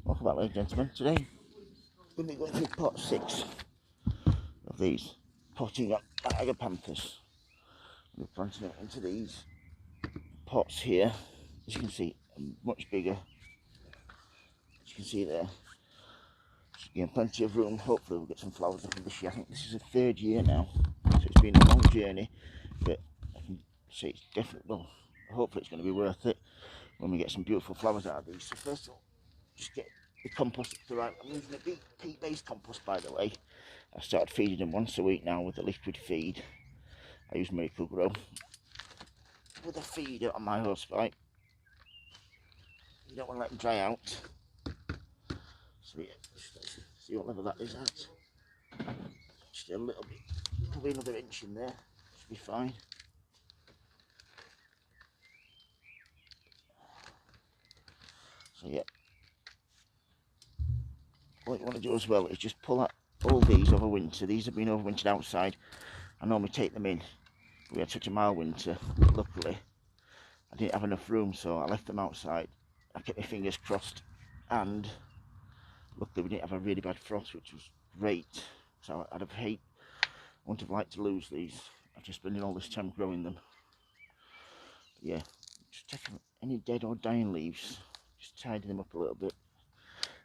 Welcome back, ladies and gentlemen. Today we're going to be going through pot 6 of these potting up Agapanthus. We're planting it into these pots here. As you can see, much bigger. As you can see there, again, plenty of room. Hopefully we'll get some flowers up in this year. I think this is the 3rd year now, so it's been a long journey, but I can say it's definitely, well, hopefully it's going to be worth it when we get some beautiful flowers out of these. So first of all, just get the compost up to the right. I'm using a peat-based compost, by the way. I've started feeding them once a week now with a liquid feed. I use Miracle Grow with a feeder on my hose pipe. You don't want to let them dry out. So yeah, let's see what level that is at. Just a little bit, probably another inch in there. Should be fine. So yeah, what you want to do as well is just pull out all these over winter. These have been overwintered outside. I normally take them in. We had such a mild winter, luckily I didn't have enough room, so I left them outside. I kept my fingers crossed, and luckily we didn't have a really bad frost, which was great. So I wouldn't have liked to lose these after spending all this time growing them. But yeah, just take any dead or dying leaves, just tidy them up a little bit.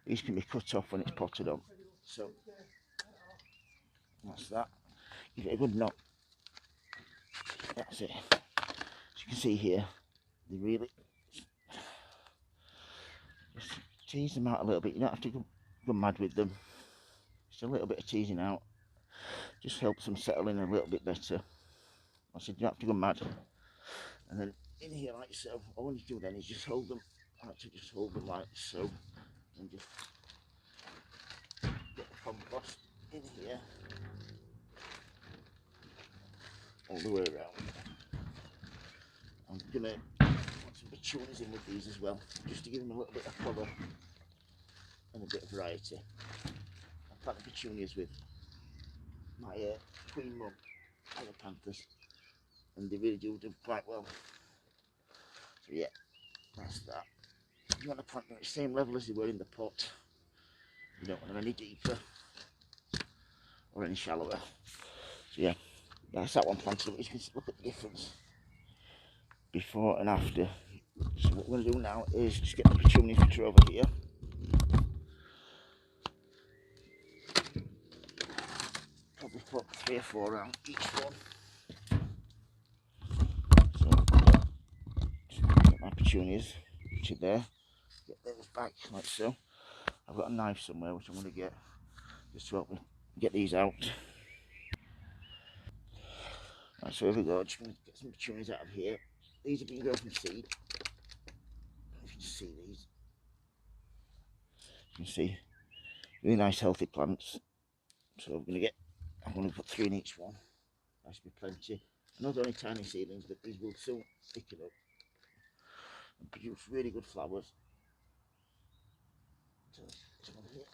These can be cut off when it's potted on. So that's that. Give it a good knock. That's it. As you can see here, they really just tease them out a little bit. You don't have to go mad with them. Just a little bit of teasing out just helps them settle in a little bit better. I said you don't have to go mad. And then in here like so, all you do then is just hold them. I like to just hold them like so, and just get the compost in here all the way around. I'm gonna put some petunias in with these as well, just to give them a little bit of colour and a bit of variety. I plant the petunias with my queen mum Agapanthus, and they really do quite well. So yeah, that's that. You want to plant them at the same level as they were in the pot. You don't want them any deeper or any shallower. So yeah, that's that one planted. You can look at the difference before and after. So what we're going to do now is just get the petunias which are over here. Probably put 3 or 4 around each one. So just get my petunias, which are there. Get those back like so. I've got a knife somewhere which I'm going to get just to help me get these out. Right, so here we go. Just going to get some petunias out of here. These have been grown from seed. If you can see these, you can see really nice healthy plants. So I'm going to put 3 in each one. That should be plenty. I know they're only tiny seedlings, but these will soon thicken up and produce really good flowers. So this one here.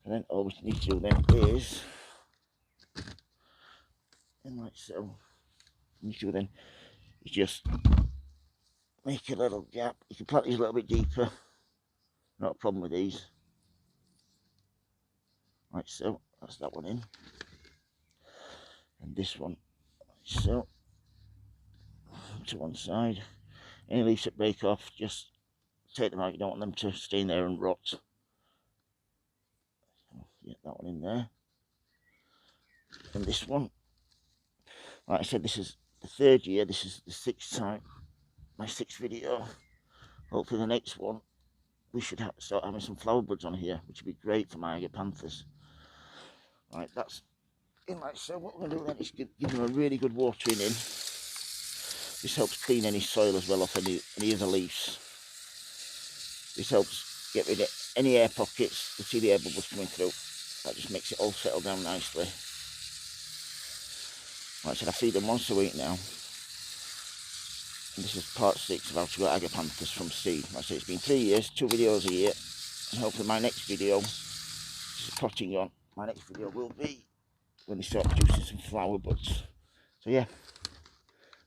And then all we need to do then is, and like so, what we need to do then is just make a little gap. You can plant these a little bit deeper, not a problem with these. Like so, that's that one in. And this one, like so, to one side. Any leaves that break off, just take them out. You don't want them to stay in there and rot. So, get that one in there. And this one, like I said, this is the 3rd year. This is the 6th time, my 6th video. Hopefully the next one we should start having some flower buds on here, which would be great for my Agapanthus. Right, that's in like so. What we're going to do then is give them a really good watering in. This helps clean any soil as well off any of the leaves. This helps get rid of any air pockets, to see the air bubbles coming through. That just makes it all settle down nicely. Like I said, I feed them once a week now. And this is part 6 of how to grow Agapanthus from seed. Like I said, it's been 3 years, 2 videos a year. And hopefully my next video, this is potting on, my next video will be when they start producing some flower buds. So yeah,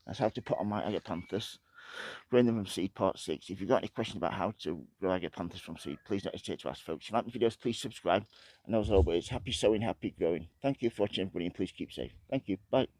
that's how to put on my Agapanthus. growing them from seed, part 6. If you've got any question about how to grow Agapanthus from seed, please don't hesitate to ask, folks. If you like my videos, please subscribe. And as always, happy sowing, happy growing. Thank you for watching, everybody, and please keep safe. Thank you. Bye.